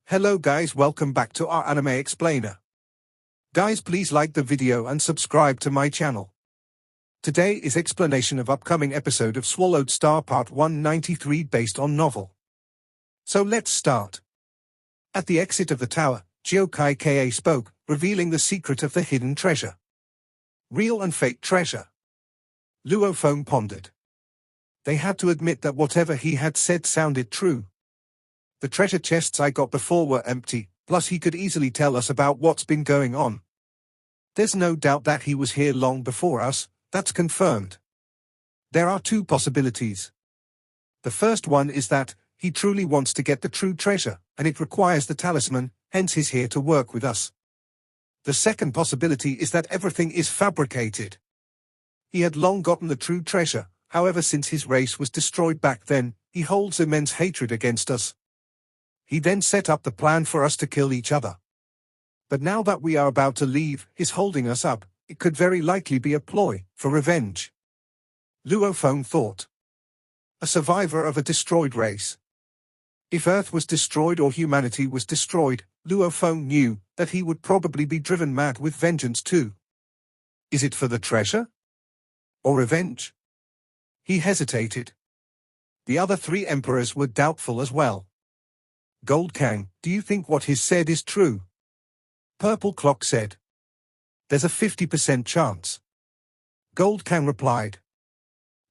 Hello guys, welcome back to our anime explainer. Guys, please like the video and subscribe to my channel. Today is explanation of upcoming episode of Swallowed Star Part 193 based on novel. So let's start. At the exit of the tower, Jiokai Ka spoke, revealing the secret of the hidden treasure. Real and fake treasure. Luo Feng pondered. They had to admit that whatever he had said sounded true. The treasure chests I got before were empty, plus he could easily tell us about what's been going on. There's no doubt that he was here long before us, that's confirmed. There are two possibilities. The first one is that he truly wants to get the true treasure, and it requires the talisman, hence he's here to work with us. The second possibility is that everything is fabricated. He had long gotten the true treasure, however, since his race was destroyed back then, he holds immense hatred against us. He then set up the plan for us to kill each other. But now that we are about to leave, he's holding us up. It could very likely be a ploy for revenge. Luo Feng thought. A survivor of a destroyed race. If Earth was destroyed or humanity was destroyed, Luo Feng knew that he would probably be driven mad with vengeance too. Is it for the treasure? Or revenge? He hesitated. The other three emperors were doubtful as well. Gold Kang, do you think what he's said is true? Purple Clock said. There's a 50% chance. Gold Kang replied.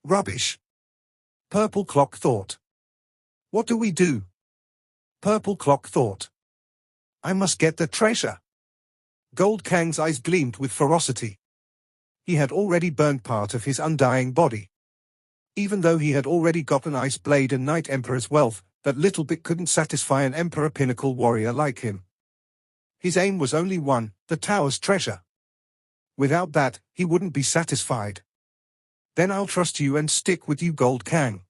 Rubbish. Purple Clock thought. What do we do? Purple Clock thought. I must get the treasure. Gold Kang's eyes gleamed with ferocity. He had already burned part of his undying body. Even though he had already got an Ice Blade and Night Emperor's wealth, that little bit couldn't satisfy an Emperor Pinnacle warrior like him. His aim was only one, the tower's treasure. Without that, he wouldn't be satisfied. Then I'll trust you and stick with you, Gold Kang.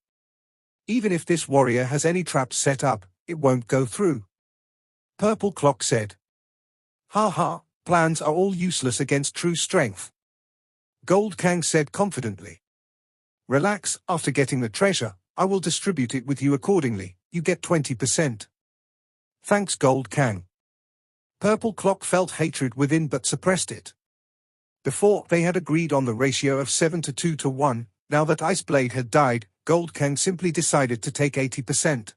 Even if this warrior has any traps set up, it won't go through. Purple Clock said. Ha ha, plans are all useless against true strength. Gold Kang said confidently. Relax, after getting the treasure, I will distribute it with you accordingly. You get 20%. Thanks, Gold Kang. Purple Clock felt hatred within but suppressed it. Before, they had agreed on the ratio of 7 to 2 to 1, now that Ice Blade had died, Gold Kang simply decided to take 80%.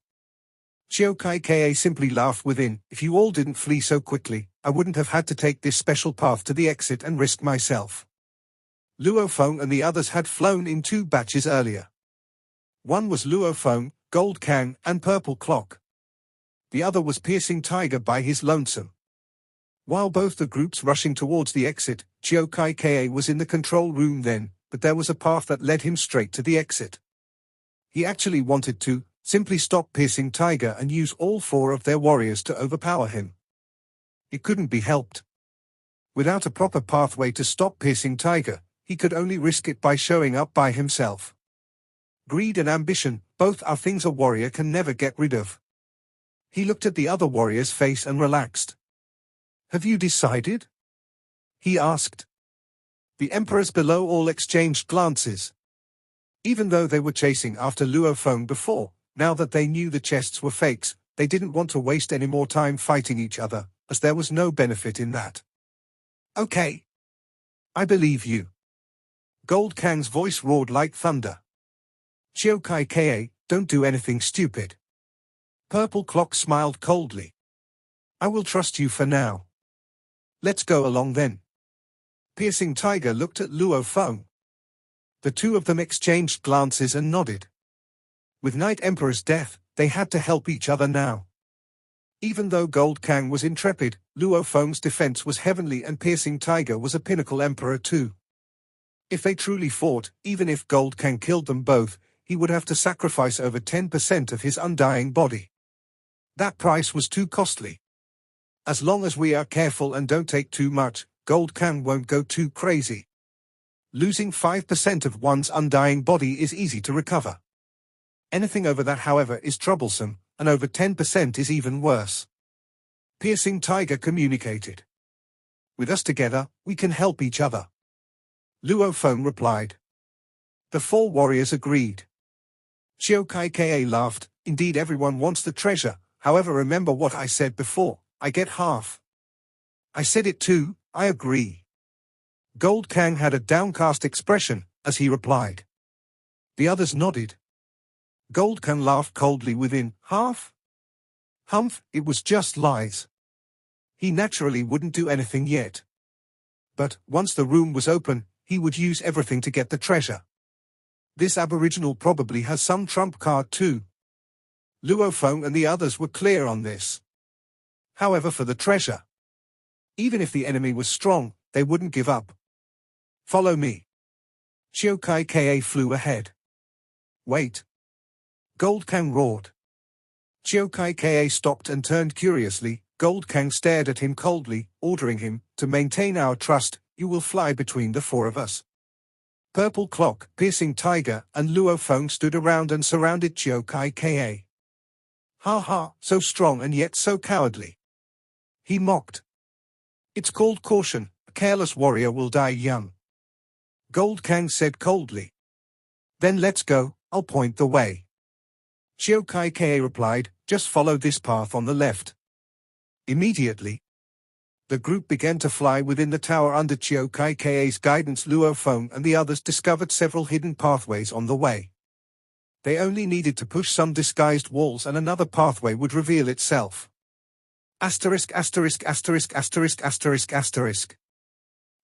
Jiokai Ka simply laughed within, if you all didn't flee so quickly, I wouldn't have had to take this special path to the exit and risk myself. Luo Feng and the others had flown in 2 batches earlier. One was Luo Feng, Gold Kang, and Purple Clock. The other was Piercing Tiger by his lonesome. While both the groups rushing towards the exit, Jiokai Ka was in the control room then, but there was a path that led him straight to the exit. He actually wanted to simply stop Piercing Tiger and use all 4 of their warriors to overpower him. It couldn't be helped. Without a proper pathway to stop Piercing Tiger, he could only risk it by showing up by himself. Greed and ambition, both are things a warrior can never get rid of. He looked at the other warrior's face and relaxed. Have you decided? He asked. The emperors below all exchanged glances. Even though they were chasing after Luo Feng before, now that they knew the chests were fakes, they didn't want to waste any more time fighting each other, as there was no benefit in that. Okay. I believe you. Gold Kang's voice roared like thunder. Jiokai Ka, don't do anything stupid. Purple Clock smiled coldly. I will trust you for now. Let's go along then. Piercing Tiger looked at Luo Feng. The 2 of them exchanged glances and nodded. With Night Emperor's death, they had to help each other now. Even though Gold Kang was intrepid, Luo Feng's defense was heavenly and Piercing Tiger was a pinnacle emperor too. If they truly fought, even if Gold Kang killed them both, he would have to sacrifice over 10% of his undying body. That price was too costly. As long as we are careful and don't take too much, Gold Kang won't go too crazy. Losing 5% of one's undying body is easy to recover. Anything over that, however, is troublesome, and over 10% is even worse. Piercing Tiger communicated. With us together, we can help each other. Luo Feng replied. The 4 warriors agreed. Jiokai Ka laughed, indeed everyone wants the treasure, However, remember what I said before, I get half. I said it too, I agree. Gold Kang had a downcast expression as he replied. The others nodded. Gold Kang laughed coldly within half. Humph, it was just lies. He naturally wouldn't do anything yet. But, once the room was open, he would use everything to get the treasure. This aboriginal probably has some trump card too. Luo Feng and the others were clear on this. However, for the treasure, even if the enemy was strong, they wouldn't give up. Follow me. Chiao Kai Ka flew ahead. Wait. Gold Kang roared. Chiao Kai Ka stopped and turned curiously. Gold Kang stared at him coldly, ordering him, to maintain our trust, you will fly between the four of us. Purple Clock, Piercing Tiger, and Luo Feng stood around and surrounded Chiao Kai Ka. Ha ha, so strong and yet so cowardly. He mocked. It's called caution, a careless warrior will die young. Gold Kang said coldly. Then let's go, I'll point the way. Chiao Kai Ka replied, just follow this path on the left. Immediately, the group began to fly within the tower under Chiao Kai Ka's guidance. Luo Feng and the others discovered several hidden pathways on the way. They only needed to push some disguised walls and another pathway would reveal itself. Asterisk asterisk asterisk asterisk asterisk asterisk.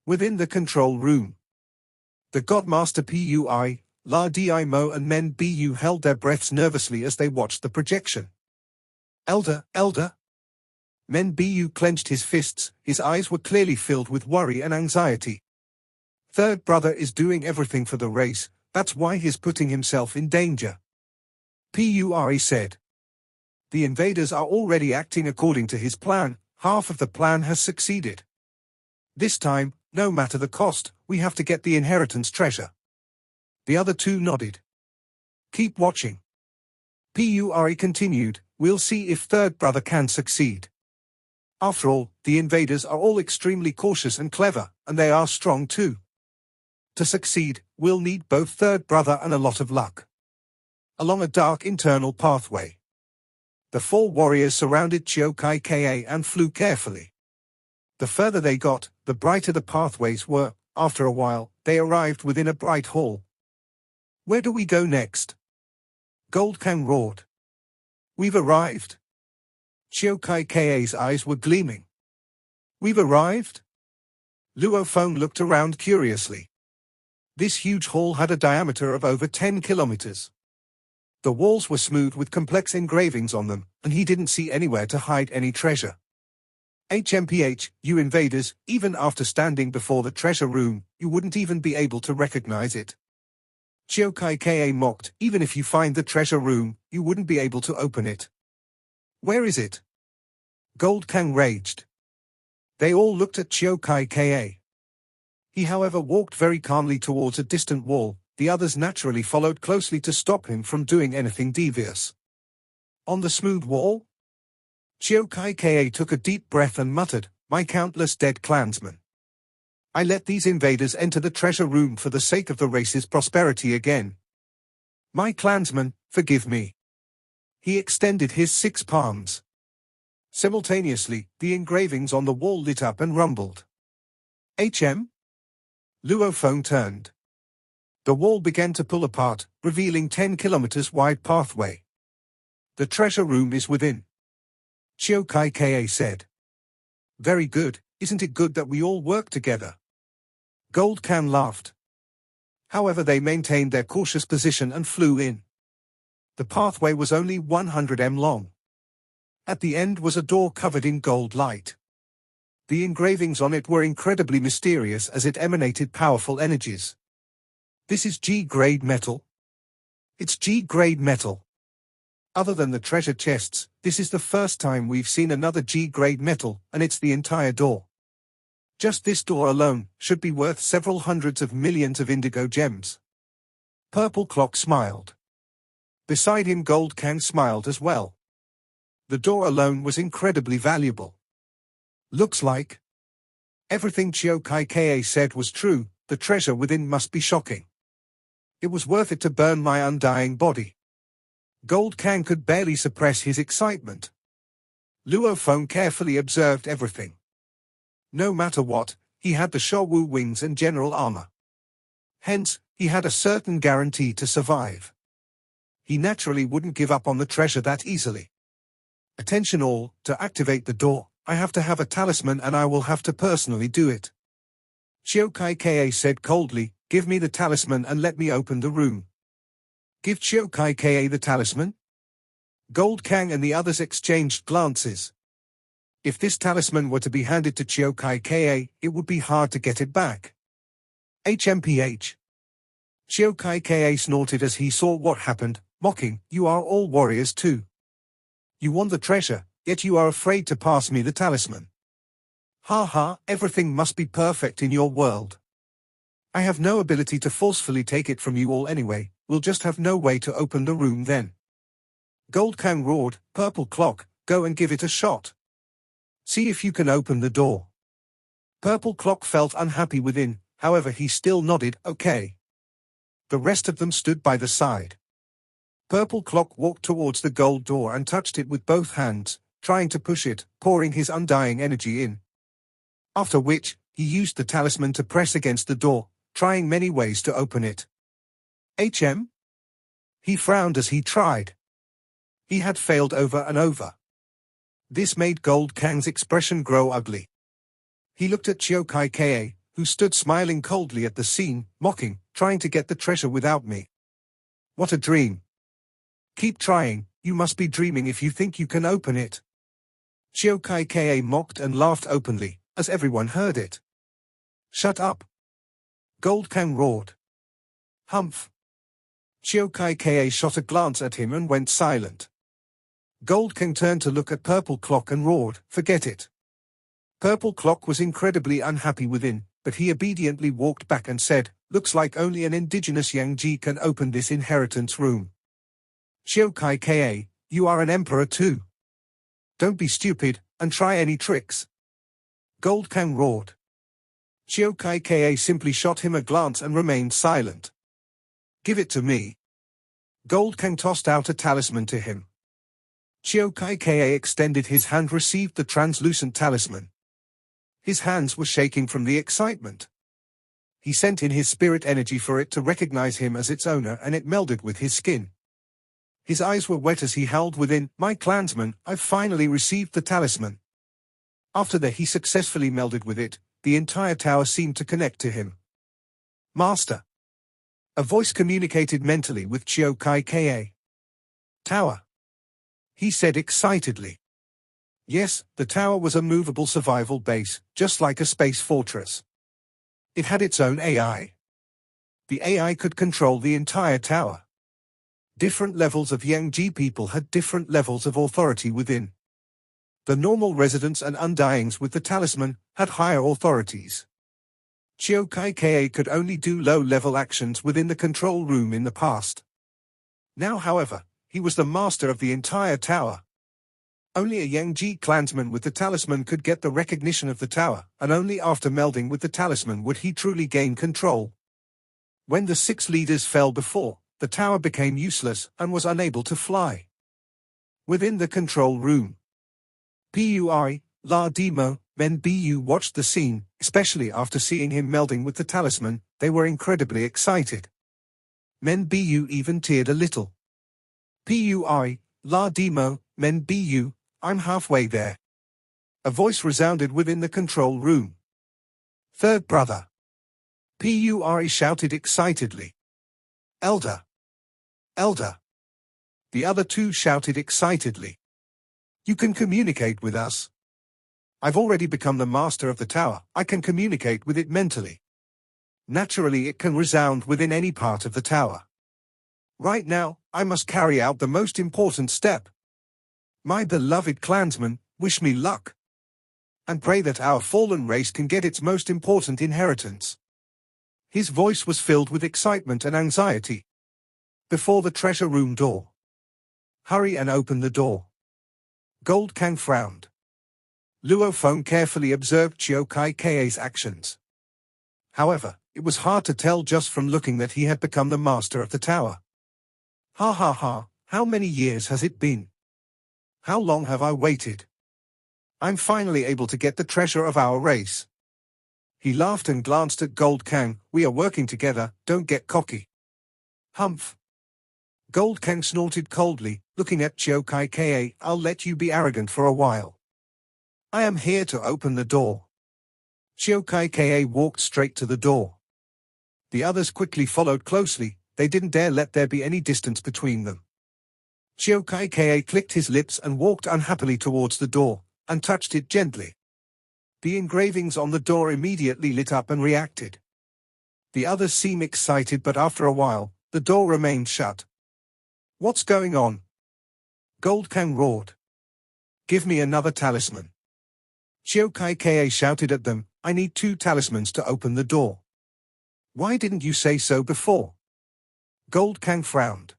Within the control room, the Godmaster Pui, La Di Mo and Men Bu held their breaths nervously as they watched the projection. Elder. Men Bu clenched his fists, his eyes were clearly filled with worry and anxiety. Third brother is doing everything for the race, that's why he's putting himself in danger. Pui said. The invaders are already acting according to his plan, half of the plan has succeeded. This time, no matter the cost, we have to get the inheritance treasure. The other two nodded. Keep watching. Pui continued, we'll see if third brother can succeed. After all, the invaders are all extremely cautious and clever, and they are strong too. To succeed, we'll need both third brother and a lot of luck. Along a dark internal pathway, the four warriors surrounded Chiao Kai Ka and flew carefully. The further they got, the brighter the pathways were. After a while, they arrived within a bright hall. Where do we go next? Gold Kang roared. We've arrived. Chiao Kai Ka's eyes were gleaming. We've arrived? Luo Feng looked around curiously. This huge hall had a diameter of over 10 kilometers. The walls were smooth with complex engravings on them, and he didn't see anywhere to hide any treasure. HMPH, you invaders, even after standing before the treasure room, you wouldn't even be able to recognize it. Chiao Kai Ka mocked, even if you find the treasure room, you wouldn't be able to open it. Where is it? Gold Kang raged. They all looked at Chiao Kai Ka. He however walked very calmly towards a distant wall, the others naturally followed closely to stop him from doing anything devious. On the smooth wall? Chiao Kai Ka took a deep breath and muttered, my countless dead clansmen. I let these invaders enter the treasure room for the sake of the race's prosperity again. My clansmen, forgive me. He extended his 6 palms. Simultaneously, the engravings on the wall lit up and rumbled. HM? Luo Feng turned. The wall began to pull apart, revealing 10 kilometers wide pathway. The treasure room is within. Chiao Kai Ka said. Very good, isn't it good that we all work together? Gold Kang laughed. However, they maintained their cautious position and flew in. The pathway was only 100 m long. At the end was a door covered in gold light. The engravings on it were incredibly mysterious as it emanated powerful energies. This is G-grade metal. It's G-grade metal. Other than the treasure chests, this is the first time we've seen another G-grade metal, and it's the entire door. Just this door alone should be worth several hundreds of millions of indigo gems. Purple Clock smiled. Beside him Gold Kang smiled as well. The door alone was incredibly valuable. Looks like everything Chiao Kai Ka said was true, the treasure within must be shocking. It was worth it to burn my undying body. Gold Kang could barely suppress his excitement. Luo Feng carefully observed everything. No matter what, he had the Shouwu wings and general armor. Hence, he had a certain guarantee to survive. He naturally wouldn't give up on the treasure that easily. Attention all, to activate the door, I have to have a talisman and I will have to personally do it. Chiokai Ka said coldly, give me the talisman and let me open the room. Give Chiokai Ka the talisman? Gold Kang and the others exchanged glances. If this talisman were to be handed to Chiokai Ka, it would be hard to get it back. HMPH. Chiokai Ka snorted as he saw what happened, mocking, you are all warriors too. You want the treasure, yet you are afraid to pass me the talisman. Ha ha, everything must be perfect in your world. I have no ability to forcefully take it from you all anyway, we'll just have no way to open the room then. Gold Kang roared, Purple Clock, go and give it a shot. See if you can open the door. Purple Clock felt unhappy within, however he still nodded, okay. The rest of them stood by the side. Purple Clock walked towards the gold door and touched it with both hands, trying to push it, pouring his undying energy in. After which, he used the talisman to press against the door, trying many ways to open it. HM? He frowned as he tried. He had failed over and over. This made Gold Kang's expression grow ugly. He looked at Chiokai Ka, who stood smiling coldly at the scene, mocking, trying to get the treasure without me. What a dream. Keep trying, you must be dreaming if you think you can open it. Chiokai Ka mocked and laughed openly, as everyone heard it. Shut up. Gold Kang roared. Humph. Chiokai Ka shot a glance at him and went silent. Gold Kang turned to look at Purple Clock and roared, forget it. Purple Clock was incredibly unhappy within, but he obediently walked back and said, looks like only an indigenous Yangji can open this inheritance room. Chiokai Ka, you are an emperor too. Don't be stupid, and try any tricks. Gold Kang roared. Chiokai Ka simply shot him a glance and remained silent. Give it to me. Gold Kang tossed out a talisman to him. Chiokai Ka extended his hand, received the translucent talisman. His hands were shaking from the excitement. He sent in his spirit energy for it to recognize him as its owner, and it melded with his skin. His eyes were wet as he howled within, my clansman, I've finally received the talisman. After that he successfully melded with it, the entire tower seemed to connect to him. Master. A voice communicated mentally with Chiokai Ka. Tower. He said excitedly. Yes, the tower was a movable survival base, just like a space fortress. It had its own AI. The AI could control the entire tower. Different levels of Yangji people had different levels of authority within. The normal residents and undyings with the talisman had higher authorities. Chiokai Ka could only do low-level actions within the control room in the past. Now, however, he was the master of the entire tower. Only a Yangji clansman with the talisman could get the recognition of the tower, and only after melding with the talisman would he truly gain control. When the 6 leaders fell before, the tower became useless and was unable to fly. Within the control room, Pui, La Demo, Men Bu watched the scene, especially after seeing him melding with the talisman. They were incredibly excited. Men Bu even teared a little. Pui, La Demo, Men Bu, I'm halfway there. A voice resounded within the control room. Third brother. Pui shouted excitedly. Elder. Elder. The other 2 shouted excitedly. You can communicate with us. I've already become the master of the tower, I can communicate with it mentally. Naturally it can resound within any part of the tower. Right now, I must carry out the most important step. My beloved clansmen, wish me luck. And pray that our fallen race can get its most important inheritance. His voice was filled with excitement and anxiety. Before the treasure room door. Hurry and open the door. Gold Kang frowned. Luo Feng carefully observed Chiokai Ka's actions. However, it was hard to tell just from looking that he had become the master of the tower. Ha ha ha, how many years has it been? How long have I waited? I'm finally able to get the treasure of our race. He laughed and glanced at Gold Kang. We are working together, don't get cocky. Humph. Gold Kang snorted coldly, looking at Chiao Kai Ka. I'll let you be arrogant for a while. I am here to open the door. Chiao Kai Ka walked straight to the door. The others quickly followed closely. They didn't dare let there be any distance between them. Chiao Kai Ka clicked his lips and walked unhappily towards the door, and touched it gently. The engravings on the door immediately lit up and reacted. The others seemed excited, but after a while, the door remained shut. What's going on? Gold Kang roared. Give me another talisman. Chiao Kai Ka shouted at them, I need 2 talismans to open the door. Why didn't you say so before? Gold Kang frowned.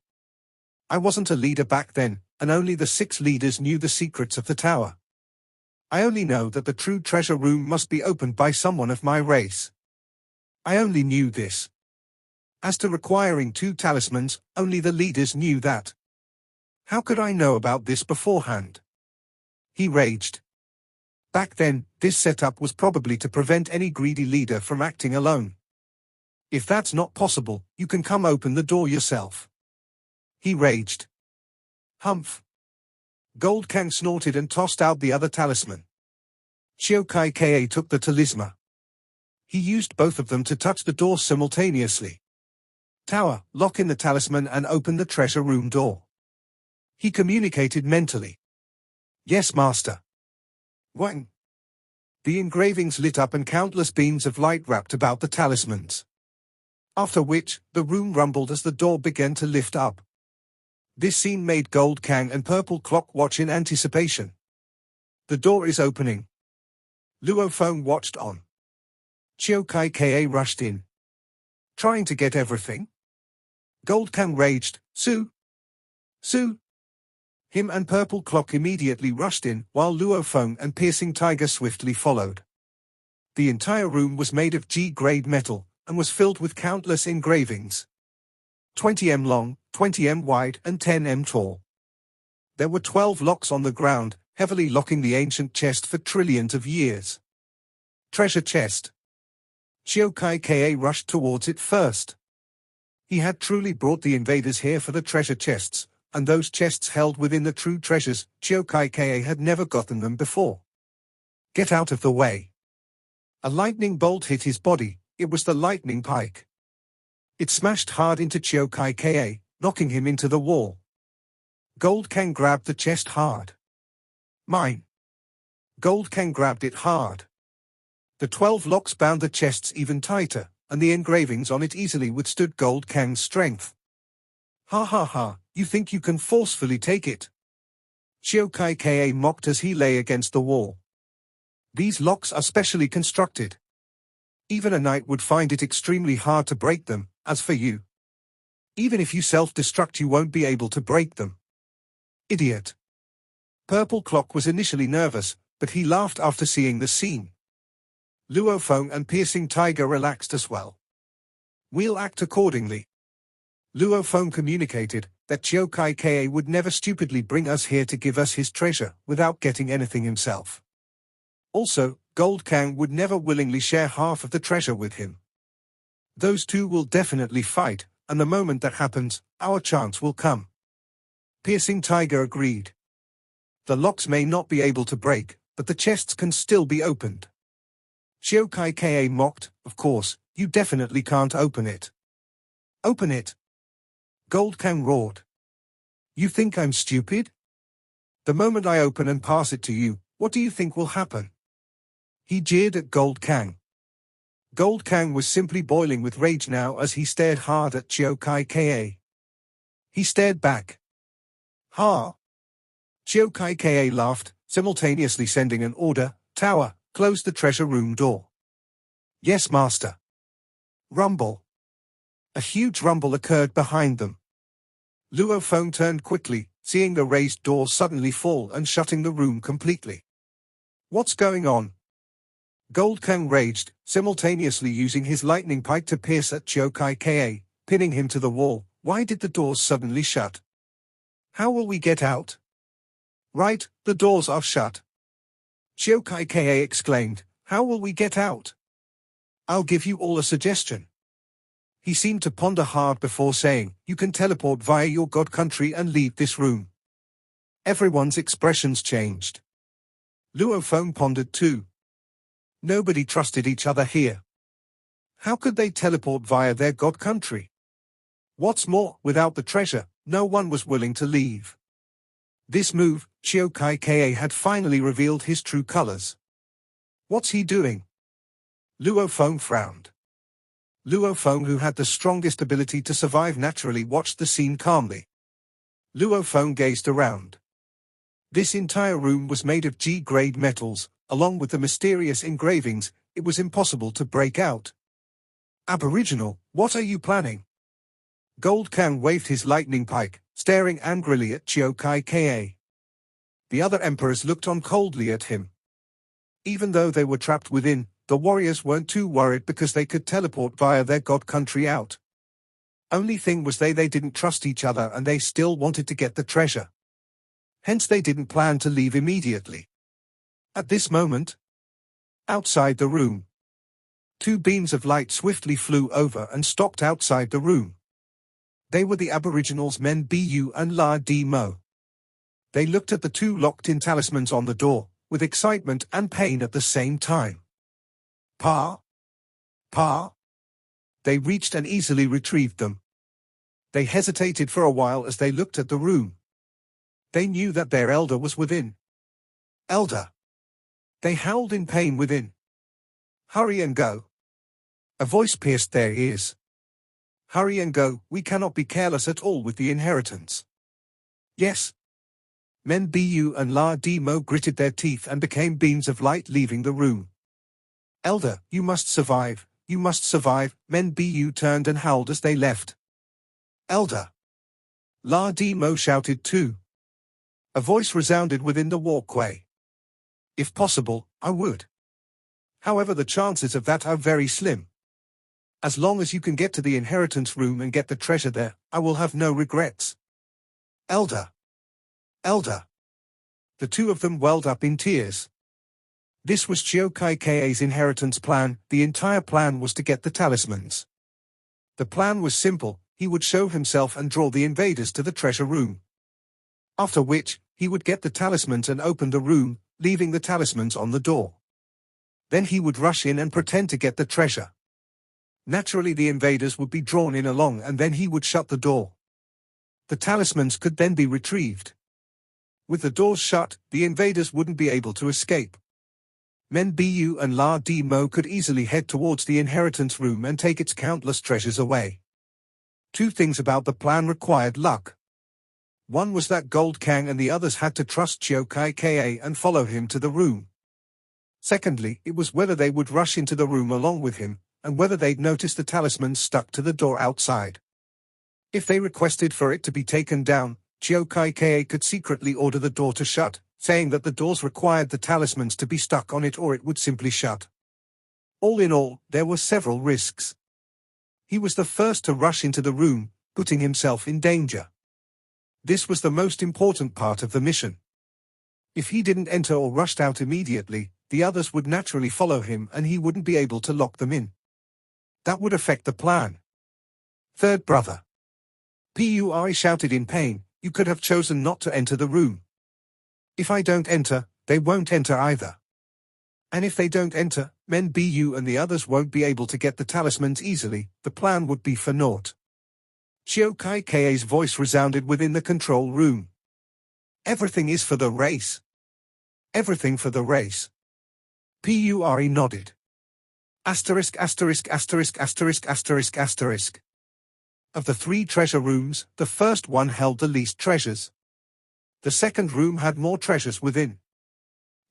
I wasn't a leader back then, and only the 6 leaders knew the secrets of the tower. I only know that the true treasure room must be opened by someone of my race. I only knew this. As to requiring 2 talismans, only the leaders knew that. How could I know about this beforehand? He raged. Back then, this setup was probably to prevent any greedy leader from acting alone. If that's not possible, you can come open the door yourself. He raged. Humph. Gold Kang snorted and tossed out the other talisman. Chiao Kai Ka took the talisman. He used both of them to touch the door simultaneously. Tower, lock in the talisman and open the treasure room door. He communicated mentally. Yes, master. Wang. The engravings lit up and countless beams of light wrapped about the talismans. After which, the room rumbled as the door began to lift up. This scene made Gold Kang and Purple Clock watch in anticipation. The door is opening. Luo Feng watched on. Chiao Kai Ka rushed in. Trying to get everything? Gold Kang raged, Su! Su! Him and Purple Clock immediately rushed in, while Luo Feng and Piercing Tiger swiftly followed. The entire room was made of G-grade metal, and was filled with countless engravings. 20 m long, 20 m wide, and 10 m tall. There were 12 locks on the ground, heavily locking the ancient chest for trillions of years. Treasure chest. Chiao Kai Ka rushed towards it first. He had truly brought the invaders here for the treasure chests, and those chests held within the true treasures. Chiao Kai Ka had never gotten them before. Get out of the way. A lightning bolt hit his body. It was the lightning pike. It smashed hard into Chiao Kai Ka, knocking him into the wall. Gold Kang grabbed the chest hard. Mine. Gold Kang grabbed it hard. The 12 locks bound the chests even tighter, and the engravings on it easily withstood Gold Kang's strength. Ha ha ha, you think you can forcefully take it? Chiao Kai Ka mocked as he lay against the wall. These locks are specially constructed. Even a knight would find it extremely hard to break them. As for you, even if you self-destruct, you won't be able to break them. Idiot. Purple Clock was initially nervous, but he laughed after seeing the scene. Luo Feng and Piercing Tiger relaxed as well. We'll act accordingly. Luo Feng communicated that Chiao Kai Ka would never stupidly bring us here to give us his treasure without getting anything himself. Also, Gold Kang would never willingly share half of the treasure with him. Those two will definitely fight, and the moment that happens, our chance will come. Piercing Tiger agreed. The locks may not be able to break, but the chests can still be opened. Chiao Kai Ka mocked, of course, you definitely can't open it. Open it. Gold Kang roared. You think I'm stupid? The moment I open and pass it to you, what do you think will happen? He jeered at Gold Kang. Gold Kang was simply boiling with rage now as he stared hard at Chiao Kai Ka. He stared back. Ha! Chiao Kai Ka laughed, simultaneously sending an order, Tower, close the treasure room door. Yes, master. Rumble. A huge rumble occurred behind them. Luo Feng turned quickly, seeing the raised door suddenly fall and shutting the room completely. What's going on? Gold Kang raged, simultaneously using his lightning pike to pierce at Chiao Kai Ka, pinning him to the wall. Why did the doors suddenly shut? How will we get out? Right, the doors are shut. Chiyokai exclaimed, "How will we get out?" "I'll give you all a suggestion." He seemed to ponder hard before saying, "You can teleport via your god country and leave this room." Everyone's expressions changed. Luo Feng pondered too. Nobody trusted each other here. How could they teleport via their god country? What's more, without the treasure, no one was willing to leave. This move, Chiyokai had finally revealed his true colors. What's he doing? Luo Feng frowned. Luo Feng, who had the strongest ability to survive naturally, watched the scene calmly. Luo Feng gazed around. This entire room was made of G-grade metals, along with the mysterious engravings. It was impossible to break out. "Aboriginal, what are you planning?" Gold Kang waved his lightning pike, staring angrily at Chiyokai. The other emperors looked on coldly at him. Even though they were trapped within, the warriors weren't too worried because they could teleport via their god country out. Only thing was they didn't trust each other and they still wanted to get the treasure. Hence they didn't plan to leave immediately. At this moment, outside the room, two beams of light swiftly flew over and stopped outside the room. They were the Aboriginals Men Bu and La Di Mo. They looked at the two locked-in talismans on the door, with excitement and pain at the same time. Pa? Pa? They reached and easily retrieved them. They hesitated for a while as they looked at the room. They knew that their elder was within. "Elder!" They howled in pain within. "Hurry and go!" A voice pierced their ears. "Hurry and go, we cannot be careless at all with the inheritance." "Yes." Men Bu and La Di Mo gritted their teeth and became beams of light leaving the room. "Elder, you must survive, you must survive," Men Bu turned and howled as they left. "Elder!" La Di Mo shouted too. A voice resounded within the walkway. "If possible, I would. However, the chances of that are very slim. As long as you can get to the inheritance room and get the treasure there, I will have no regrets." "Elder! Elder!" The two of them welled up in tears. This was Chiyokai-Kai's inheritance plan. The entire plan was to get the talismans. The plan was simple: he would show himself and draw the invaders to the treasure room. After which, he would get the talismans and open the room, leaving the talismans on the door. Then he would rush in and pretend to get the treasure. Naturally, the invaders would be drawn in along and then he would shut the door. The talismans could then be retrieved. With the doors shut, the invaders wouldn't be able to escape. Men Bu and La Di Mo could easily head towards the inheritance room and take its countless treasures away. Two things about the plan required luck. One was that Gold Kang and the others had to trust Chiyokai and follow him to the room. Secondly, it was whether they would rush into the room along with him, and whether they'd notice the talismans stuck to the door outside. If they requested for it to be taken down, Chiyokai could secretly order the door to shut, saying that the doors required the talismans to be stuck on it or it would simply shut. All in all, there were several risks. He was the first to rush into the room, putting himself in danger. This was the most important part of the mission. If he didn't enter or rushed out immediately, the others would naturally follow him and he wouldn't be able to lock them in. That would affect the plan. Third brother. Pui shouted in pain, "You could have chosen not to enter the room. If I don't enter, they won't enter either. And if they don't enter, Men Bu and the others won't be able to get the talismans easily, the plan would be for naught." Chiyokai-Kai's voice resounded within the control room. "Everything is for the race. Everything for the race." Pui nodded. Asterisk asterisk asterisk asterisk asterisk asterisk. Of the three treasure rooms, the first one held the least treasures. The second room had more treasures within.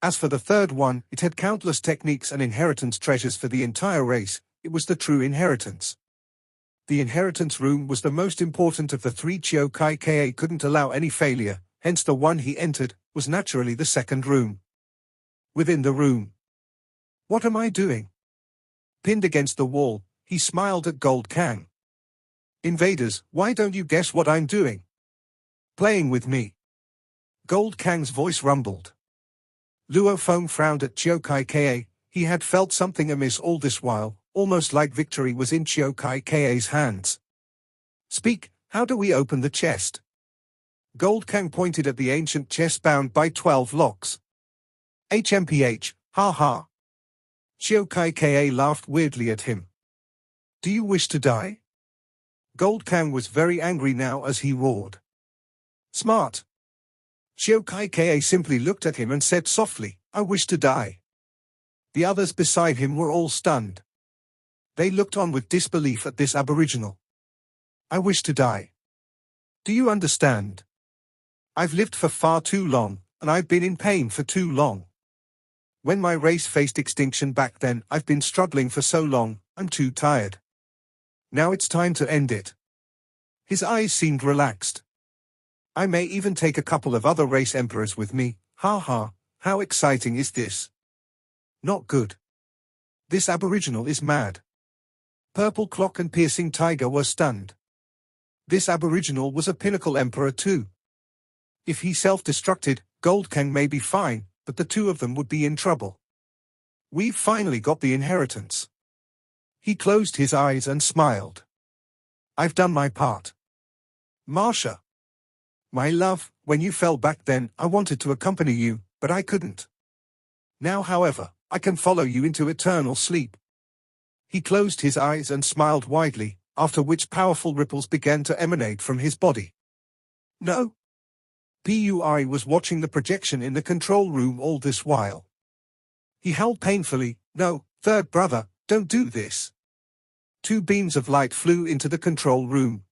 As for the third one, it had countless techniques and inheritance treasures for the entire race. It was the true inheritance. The inheritance room was the most important of the three. Chiyokai couldn't allow any failure, hence the one he entered was naturally the second room. Within the room. "What am I doing?" Pinned against the wall, he smiled at Gold Kang. "Invaders, why don't you guess what I'm doing?" "Playing with me." Gold Kang's voice rumbled. Luo Feng frowned at Chiu Kai Ka. He had felt something amiss all this while, almost like victory was in Chiu Kai Ka's hands. Speak, how do we open the chest? Gold Kang pointed at the ancient chest bound by 12 locks. HMPH, ha ha. Chiu Kai Ka laughed weirdly at him. Do you wish to die? Gold Kang was very angry now as he roared. Smart. Chiu Kai Ka simply looked at him and said softly, I wish to die. The others beside him were all stunned. They looked on with disbelief at this aboriginal. I wish to die. Do you understand? I've lived for far too long, and I've been in pain for too long. When my race faced extinction back then, I've been struggling for so long, I'm too tired. Now it's time to end it. His eyes seemed relaxed. I may even take a couple of other race emperors with me, ha ha, how exciting is this? Not good. This aboriginal is mad. Purple Clock and Piercing Tiger were stunned. This aboriginal was a pinnacle emperor too. If he self-destructed, Gold Kang may be fine, but the two of them would be in trouble. We've finally got the inheritance. He closed his eyes and smiled. I've done my part. Marsha. My love, when you fell back then, I wanted to accompany you, but I couldn't. Now, however, I can follow you into eternal sleep. He closed his eyes and smiled widely, after which powerful ripples began to emanate from his body. No. Pui was watching the projection in the control room all this while. He howled painfully, no, third brother, don't do this. Two beams of light flew into the control room.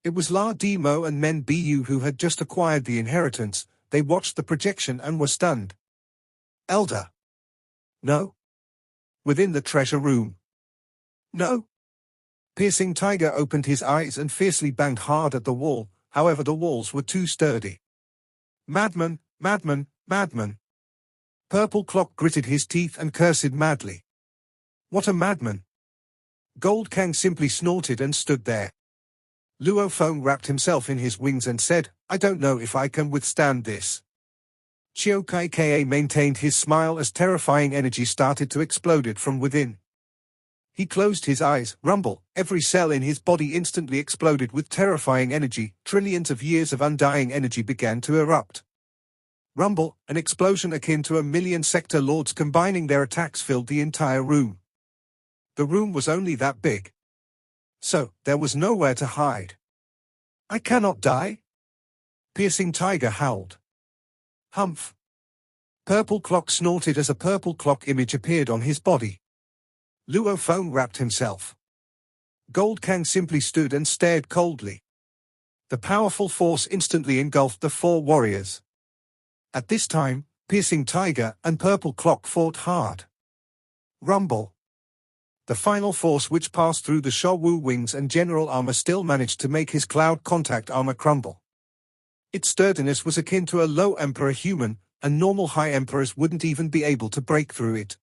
It was La Demo and Men Bu who had just acquired the inheritance. They watched the projection and were stunned. Elder. No. Within the treasure room. No. Piercing Tiger opened his eyes and fiercely banged hard at the wall, however the walls were too sturdy. Madman, madman, madman. Purple Clock gritted his teeth and cursed madly. What a madman. Gold Kang simply snorted and stood there. Luo Feng wrapped himself in his wings and said, I don't know if I can withstand this. Chiu Kai Ka maintained his smile as terrifying energy started to explode from within. He closed his eyes, rumble, every cell in his body instantly exploded with terrifying energy, trillions of years of undying energy began to erupt. Rumble, an explosion akin to 1,000,000 sector lords combining their attacks filled the entire room. The room was only that big. So, there was nowhere to hide. I cannot die? Piercing Tiger howled. Humph. Purple Clock snorted as a purple clock image appeared on his body. Luo Feng wrapped himself. Gold Kang simply stood and stared coldly. The powerful force instantly engulfed the four warriors. At this time, Piercing Tiger and Purple Clock fought hard. Rumble. The final force which passed through the Sha Wu wings and general armor still managed to make his cloud contact armor crumble. Its sturdiness was akin to a low emperor human, and normal high emperors wouldn't even be able to break through it.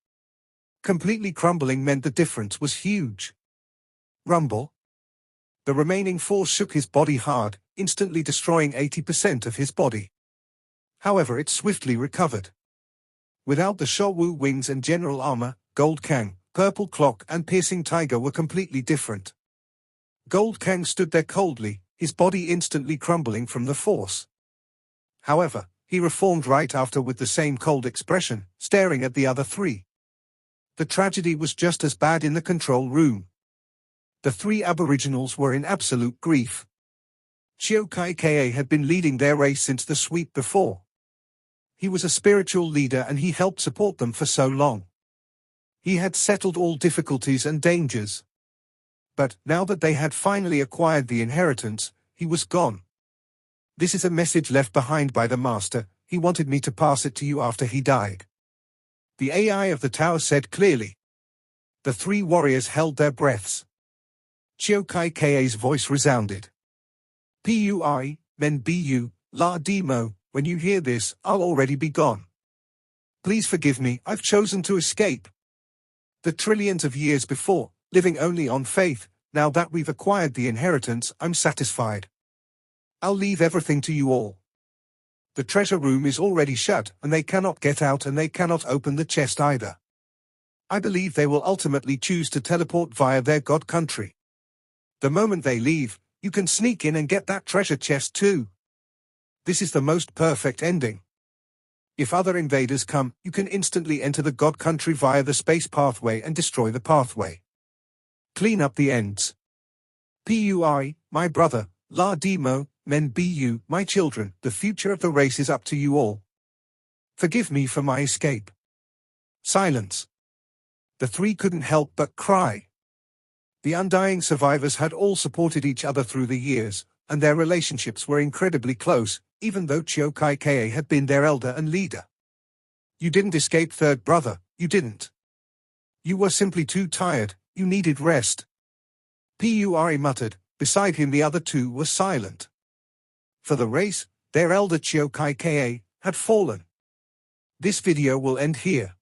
Completely crumbling meant the difference was huge. Rumble. The remaining force shook his body hard, instantly destroying 80% of his body. However, it swiftly recovered. Without the Sha Wu wings and general armor, Gold Kang, Purple Clock and Piercing Tiger were completely different. Gold Kang stood there coldly, his body instantly crumbling from the force. However, he reformed right after with the same cold expression, staring at the other three. The tragedy was just as bad in the control room. The three aboriginals were in absolute grief. Chiu Kai Ka had been leading their race since the sweep before. He was a spiritual leader and he helped support them for so long. He had settled all difficulties and dangers. But, now that they had finally acquired the inheritance, he was gone. This is a message left behind by the Master, he wanted me to pass it to you after he died. The AI of the tower said clearly. The three warriors held their breaths. Chiu Kai Ka's voice resounded. Pui, Men Bu, La Demo, when you hear this, I'll already be gone. Please forgive me, I've chosen to escape. The trillions of years before, living only on faith, now that we've acquired the inheritance, I'm satisfied. I'll leave everything to you all. The treasure room is already shut, and they cannot get out, and they cannot open the chest either. I believe they will ultimately choose to teleport via their god country. The moment they leave, you can sneak in and get that treasure chest too. This is the most perfect ending. If other invaders come, you can instantly enter the god country via the space pathway and destroy the pathway. Clean up the ends. Pui, my brother, La Demo, Men Bu, my children, the future of the race is up to you all. Forgive me for my escape. Silence. The three couldn't help but cry. The undying survivors had all supported each other through the years, and their relationships were incredibly close, even though Chiyokai Ka had been their elder and leader. You didn't escape, third brother, you didn't. You were simply too tired, you needed rest. Puri muttered. Beside him the other two were silent. For the race, their elder Chiyokai Ka had fallen. This video will end here.